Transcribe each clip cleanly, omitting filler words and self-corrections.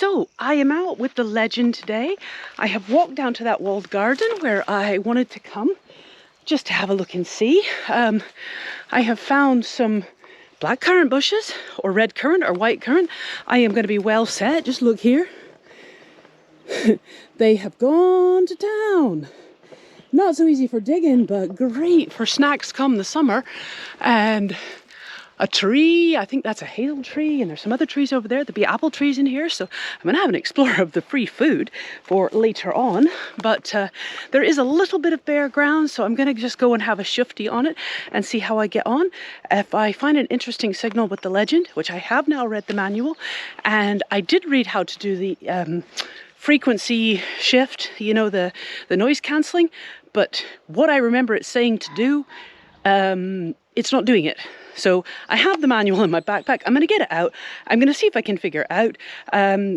So I am out with the Legend today. I have walked down to that walled garden where I wanted to come just to have a look and see. I have found some blackcurrant bushes, or red currant or white currant. I am going to be well set. Just look here. They have gone to town. Not so easy for digging, but great for snacks come the summer. And a tree, I think that's a hazel tree, and there's some other trees over there. There'll be apple trees in here, so I'm going to have an explorer of the free food for later on. But there is a little bit of bare ground, so I'm going to just go and have a shufty on it and see how I get on. If I find an interesting signal with the Legend, which I have now read the manual, and I did read how to do the frequency shift, you know, the noise cancelling, but what I remember it saying to do, it's not doing it. So I have the manual in my backpack. I'm going to get it out. I'm going to see if I can figure it out.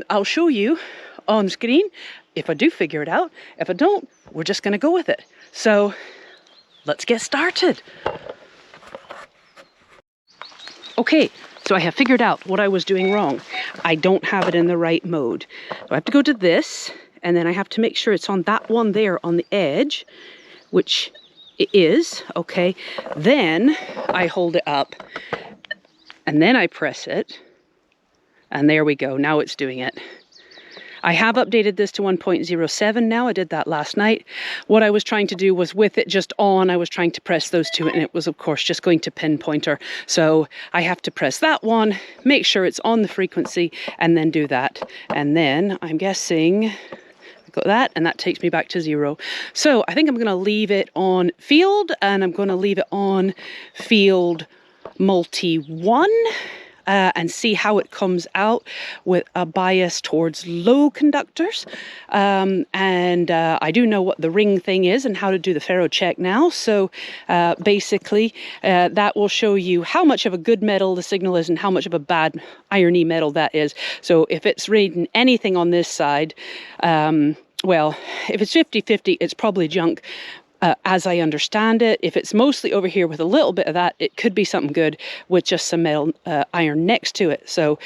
I'll show you on screen if I do figure it out. If I don't, we're just going to go with it. So let's get started. Okay, so I have figured out what I was doing wrong. I don't have it in the right mode. So I have to go to this, and then I have to make sure it's on that one there on the edge, which it is, okay. Then I hold it up and then I press it, and there we go. Now it's doing it. I have updated this to 1.07 now. I did that last night. What I was trying to do was with it just on, I was trying to press those two, and it was of course just going to pinpointer. So I have to press that one, make sure it's on the frequency, and then do that. And then I'm guessing got that, and that takes me back to 0. So I think I'm going to leave it on field, and I'm going to leave it on field multi 1 and see how it comes out with a bias towards low conductors. And I do know what the ring thing is and how to do the ferro check now. So basically that will show you how much of a good metal the signal is and how much of a bad irony metal that is. So if it's reading anything on this side, well, if it's 50-50, it's probably junk. As I understand it, if it's mostly over here with a little bit of that, it could be something good with just some metal iron next to it. So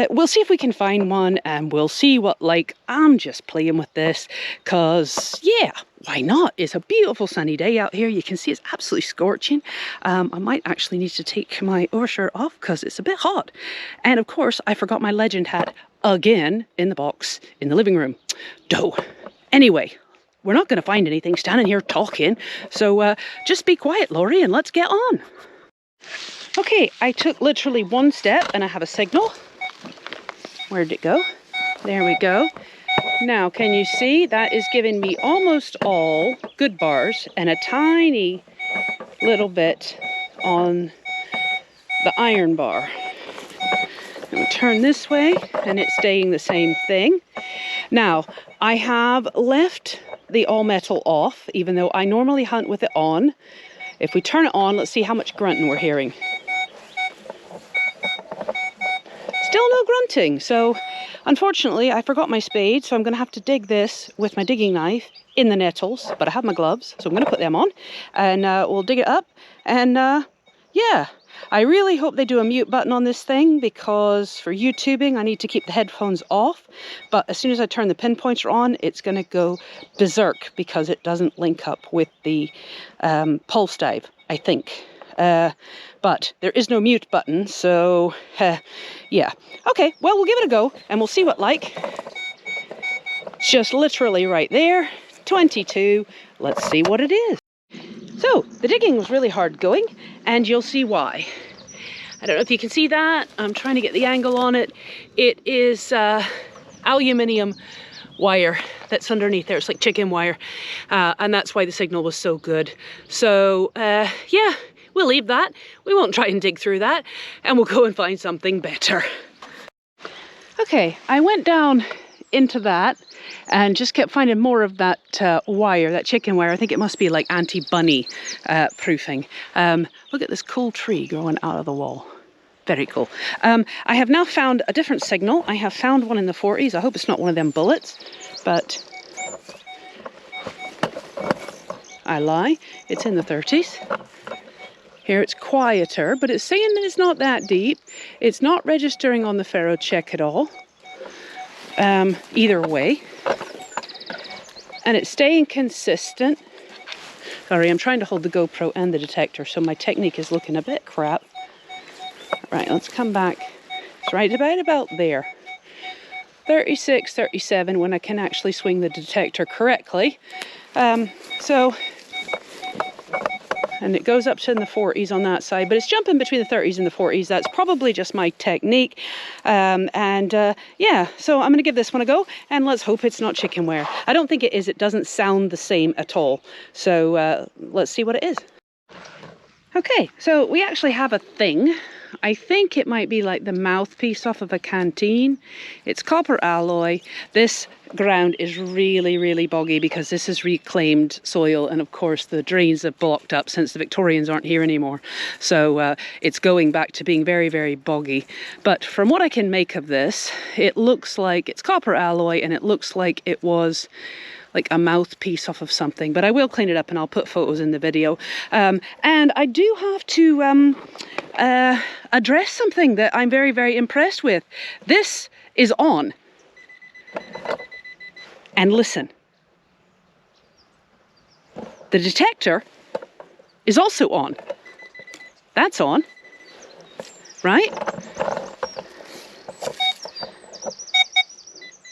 we'll see if we can find one, and we'll see what, like, I'm just playing with this because, yeah, why not? It's a beautiful sunny day out here. You can see it's absolutely scorching. I might actually need to take my overshirt off because it's a bit hot. And of course, I forgot my Legend hat again in the box in the living room. Doh. Anyway, we're not going to find anything standing here talking, so just be quiet, Laurie, and let's get on. Okay, I took literally one step and I have a signal. Where'd it go? There we go. Now, can you see? That is giving me almost all good bars and a tiny little bit on the iron bar. I'm going to turn this way, and it's staying the same thing. Now, I have left the all metal off, even though I normally hunt with it on. If we turn it on, let's see how much grunting we're hearing. Still no grunting, so unfortunately I forgot my spade, so I'm going to have to dig this with my digging knife in the nettles, but I have my gloves, so I'm going to put them on, and we'll dig it up, and yeah. I really hope they do a mute button on this thing, because for YouTubing I need to keep the headphones off, but as soon as I turn the pinpointer on, it's going to go berserk because it doesn't link up with the pulse dive, I think. But there is no mute button, so yeah. Okay, well, we'll give it a go and we'll see what like. It's just literally right there, 22. Let's see what it is. So, the digging was really hard going, and you'll see why. I don't know if you can see that. I'm trying to get the angle on it. It is aluminium wire that's underneath there. It's like chicken wire, and that's why the signal was so good. So, yeah, we'll leave that. We won't try and dig through that, and we'll go and find something better. Okay, I went down into that and just kept finding more of that wire, that chicken wire. I think it must be like anti-bunny proofing. Look at this cool tree growing out of the wall. Very cool. I have now found a different signal. I have found one in the 40s. I hope it's not one of them bullets, but I lie. It's in the 30s. Here it's quieter, but it's saying that it's not that deep. It's not registering on the ferro check at all. either way. And it's staying consistent. Sorry, I'm trying to hold the GoPro and the detector, so my technique is looking a bit crap. Right, let's come back. It's right about there. 36, 37 when I can actually swing the detector correctly. And it goes up to in the 40s on that side, but it's jumping between the 30s and the 40s. That's probably just my technique. Yeah, so I'm going to give this one a go, and let's hope it's not chickenware. I don't think it is. It doesn't sound the same at all. So let's see what it is. Okay, so we actually have a thing. I think it might be like the mouthpiece off of a canteen. It's copper alloy. This ground is really, really boggy because this is reclaimed soil, and of course the drains have blocked up since the Victorians aren't here anymore. So it's going back to being very, very boggy. But from what I can make of this, it looks like it's copper alloy, and it looks like it was like a mouthpiece off of something, but I will clean it up and I'll put photos in the video. And I do have to address something that I'm very, very impressed with. This is on. And listen, the detector is also on. That's on, right?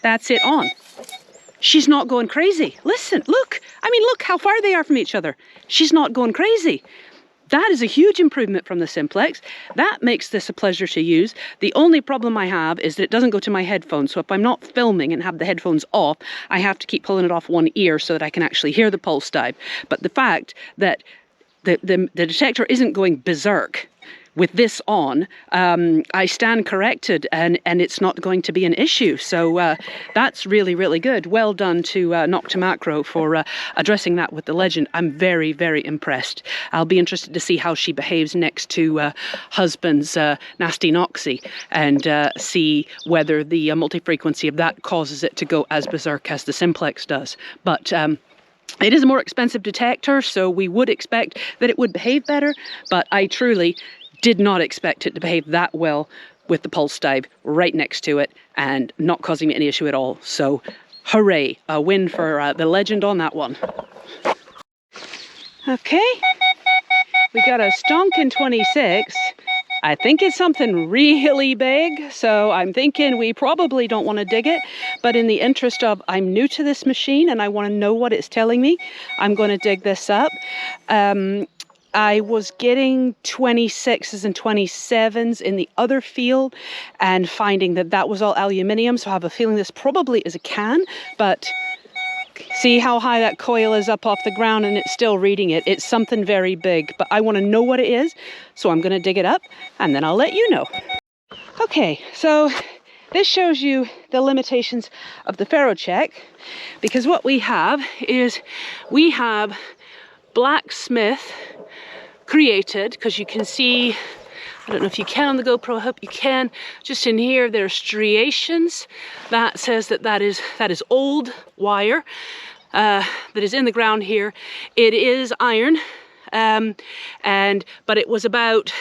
That's it on. She's not going crazy. Listen, look. I mean, look how far they are from each other. She's not going crazy. That is a huge improvement from the Simplex. That makes this a pleasure to use. The only problem I have is that it doesn't go to my headphones. So if I'm not filming and have the headphones off, I have to keep pulling it off one ear so that I can actually hear the pulse dive. But the fact that the detector isn't going berserk with this on, I stand corrected, and it's not going to be an issue. So that's really, really good. Well done to Nokta Makro for addressing that with the Legend. I'm very, very impressed. I'll be interested to see how she behaves next to husband's nasty Noxy, and see whether the multi-frequency of that causes it to go as berserk as the Simplex does. But it is a more expensive detector, so we would expect that it would behave better, but I truly did not expect it to behave that well with the pulse dive right next to it and not causing me any issue at all. So hooray, a win for the Legend on that one. Okay, we got a stonking 26. I think it's something really big, so I'm thinking we probably don't want to dig it, but in the interest of I'm new to this machine and I want to know what it's telling me, I'm going to dig this up. I was getting 26s and 27s in the other field and finding that that was all aluminium, so I have a feeling this probably is a can, but see how high that coil is up off the ground and it's still reading it. It's something very big, but I want to know what it is, so I'm going to dig it up and then I'll let you know. Okay, so this shows you the limitations of the ferrocheck, because what we have is we have blacksmith created, because you can see, I don't know if you can on the GoPro, I hope you can, just in here there are nhưng. That says that is old wire that is in the ground here. It is iron, but it was about,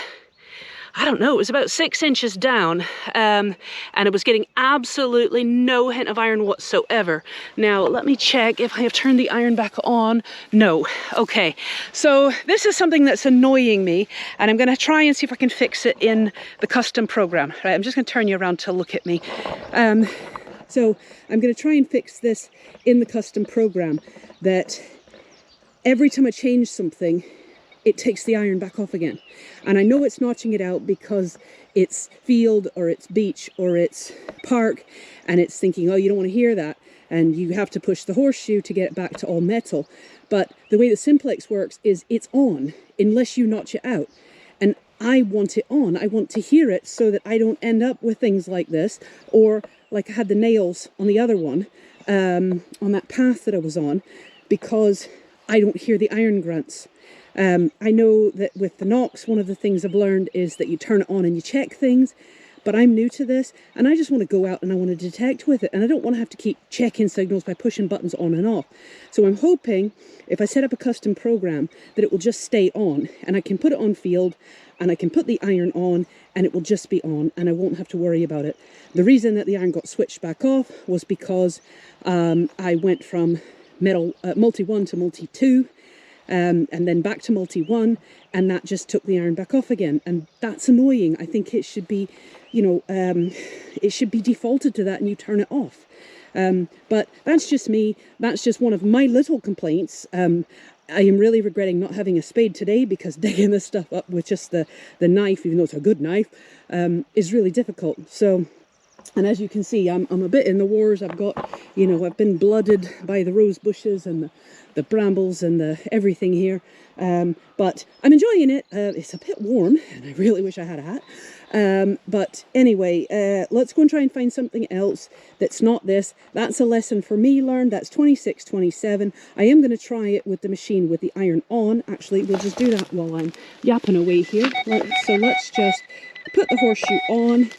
I don't know, it was about 6 inches down, and it was getting absolutely no hint of iron whatsoever. Now, let me check if I have turned the iron back on. No. Okay, so this is something that's annoying me, and I'm going to try and see if I can fix it in the custom program. Right, I'm just going to turn you around to look at me. So I'm going to try and fix this in the custom program, that every time I change something, it takes the iron back off again. And I know it's notching it out because it's field or it's beach or it's park, and it's thinking, oh, you don't want to hear that, and you have to push the horseshoe to get it back to all metal. But the way the Simplex works is it's on unless you notch it out. And I want it on. I want to hear it so that I don't end up with things like this, or like I had the nails on the other one, on that path that I was on, because I don't hear the iron grunts. I know that with the Nox, one of the things I've learned is that you turn it on and you check things, but I'm new to this and I just want to go out and I want to detect with it, and I don't want to have to keep checking signals by pushing buttons on and off. So I'm hoping if I set up a custom program that it will just stay on and I can put it on field and I can put the iron on and it will just be on and I won't have to worry about it. The reason that the iron got switched back off was because I went from multi-1 to multi-2 and then back to multi-1, and that just took the iron back off again, and that's annoying. I think it should be, you know, it should be defaulted to that and you turn it off. But that's just me. That's just one of my little complaints. I am really regretting not having a spade today, because digging this stuff up with just the knife, even though it's a good knife, is really difficult. So, and as you can see, I'm a bit in the wars. I've got, you know, I've been blooded by the rose bushes and the brambles and the everything here. But I'm enjoying it. It's a bit warm and I really wish I had a hat. But anyway, let's go and try and find something else that's not this. That's a lesson for me learned. That's 26, 27. I am going to try it with the machine with the iron on. Actually, we'll just do that while I'm yapping away here. So let's just put the horseshoe on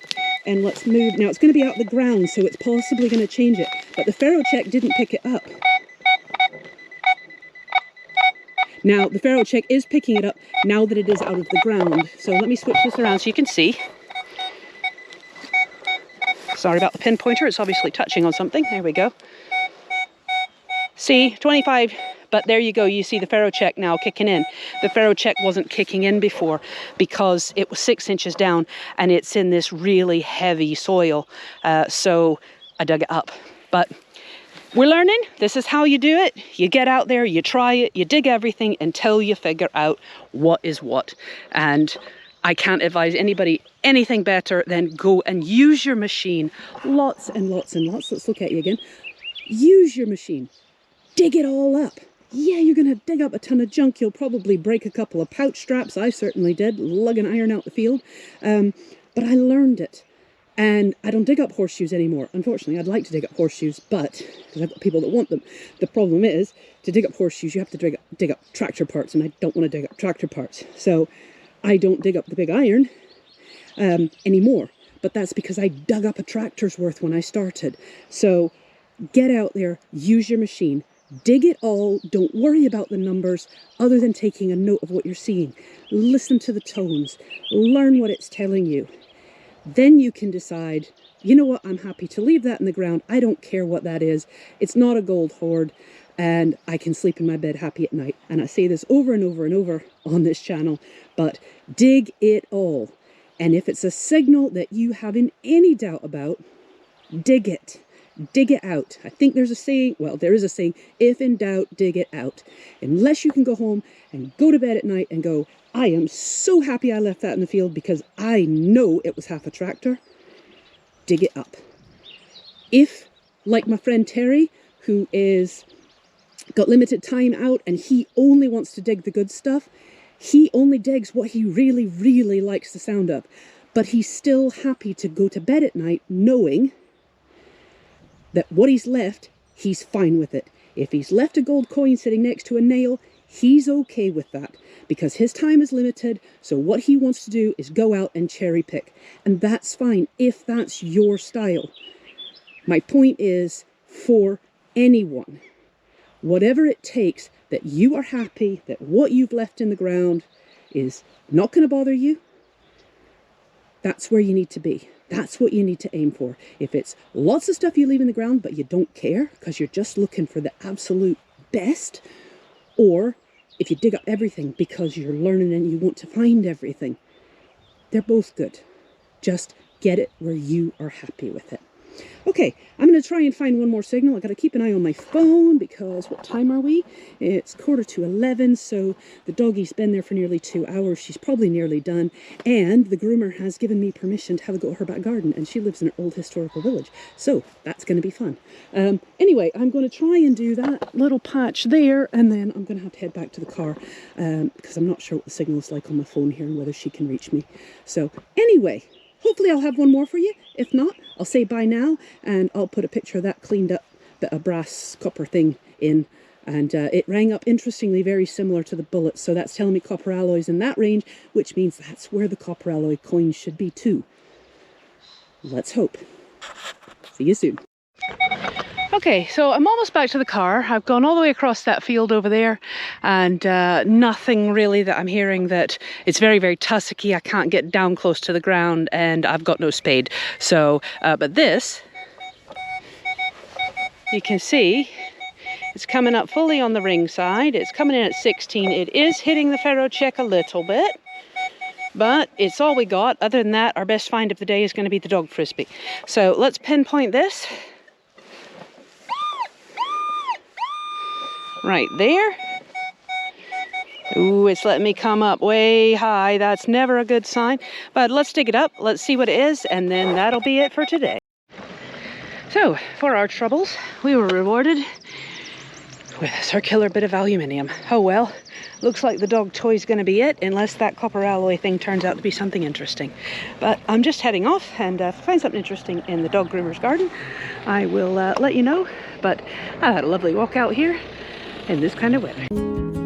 and let's move. Now it's going to be out the ground, so it's possibly going to change it. But the ferro check didn't pick it up. Now, the ferro check is picking it up now that it is out of the ground. So let me switch this around so you can see. Sorry about the pinpointer, it's obviously touching on something. There we go. See, 25, but there you go. You see the ferro check now kicking in. The ferro check wasn't kicking in before because it was 6 inches down and it's in this really heavy soil. So I dug it up. But we're learning. This is how you do it. You get out there, you try it, you dig everything until you figure out what is what. And I can't advise anybody anything better than go and use your machine. Lots and lots and lots. Let's look at you again. Use your machine. Dig it all up. Yeah, you're going to dig up a ton of junk. You'll probably break a couple of pouch straps. I certainly did, lugging iron out the field. But I learned it. And I don't dig up horseshoes anymore. Unfortunately, I'd like to dig up horseshoes, but because I've got people that want them. The problem is, to dig up horseshoes, you have to dig up tractor parts, and I don't want to dig up tractor parts. So I don't dig up the big iron anymore. But that's because I dug up a tractor's worth when I started. So get out there, use your machine, dig it all. Don't worry about the numbers other than taking a note of what you're seeing. Listen to the tones. Learn what it's telling you. Then you can decide, you know what, I'm happy to leave that in the ground. I don't care what that is. It's not a gold hoard, and I can sleep in my bed happy at night. And I say this over and over and over on this channel, but dig it all. And if it's a signal that you have in any doubt about, dig it. Dig it out. I think there's a saying, well, there is a saying, if in doubt, dig it out. Unless you can go home and go to bed at night and go, I am so happy I left that in the field because I know it was half a tractor. Dig it up. If, like my friend Terry, who is got limited time out and he only wants to dig the good stuff, he only digs what he really, really likes the sound of. But he's still happy to go to bed at night knowing that what he's left, he's fine with it. If he's left a gold coin sitting next to a nail, he's okay with that because his time is limited. So what he wants to do is go out and cherry pick. And that's fine if that's your style. My point is, for anyone, whatever it takes, that you are happy that what you've left in the ground is not going to bother you, that's where you need to be. That's what you need to aim for. If it's lots of stuff you leave in the ground but you don't care because you're just looking for the absolute best, or if you dig up everything because you're learning and you want to find everything, they're both good. Just get it where you are happy with it. Okay, I'm going to try and find one more signal. I've got to keep an eye on my phone because what time are we? It's 11:15, so the doggie's been there for nearly 2 hours. She's probably nearly done. And the groomer has given me permission to have a go at her back garden, and she lives in an old historical village. So that's going to be fun. Anyway, I'm going to try and do that little patch there, and then I'm going to have to head back to the car because I'm not sure what the signal is like on my phone here and whether she can reach me. So anyway, hopefully I'll have one more for you. If not, I'll say bye now, and I'll put a picture of that cleaned up bit of brass copper thing in. And it rang up interestingly very similar to the bullets, so that's telling me copper alloys in that range, which means that's where the copper alloy coins should be too. Let's hope. See you soon. Okay, so I'm almost back to the car. I've gone all the way across that field over there, and nothing really that I'm hearing that it's very, very tussocky. I can't get down close to the ground, and I've got no spade. So, but this, you can see, it's coming up fully on the ring side. It's coming in at 16. It is hitting the ferro check a little bit, but it's all we got. Other than that, our best find of the day is going to be the dog frisbee. So let's pinpoint this. Right there. Ooh, it's letting me come up way high. That's never a good sign. But let's dig it up. Let's see what it is, and then that'll be it for today. So, for our troubles, we were rewarded with a circular bit of aluminium. Oh well, looks like the dog toy's going to be it, unless that copper alloy thing turns out to be something interesting. But I'm just heading off, and if I find something interesting in the dog groomer's garden, I will let you know. But I had a lovely walk out here in this kind of weather.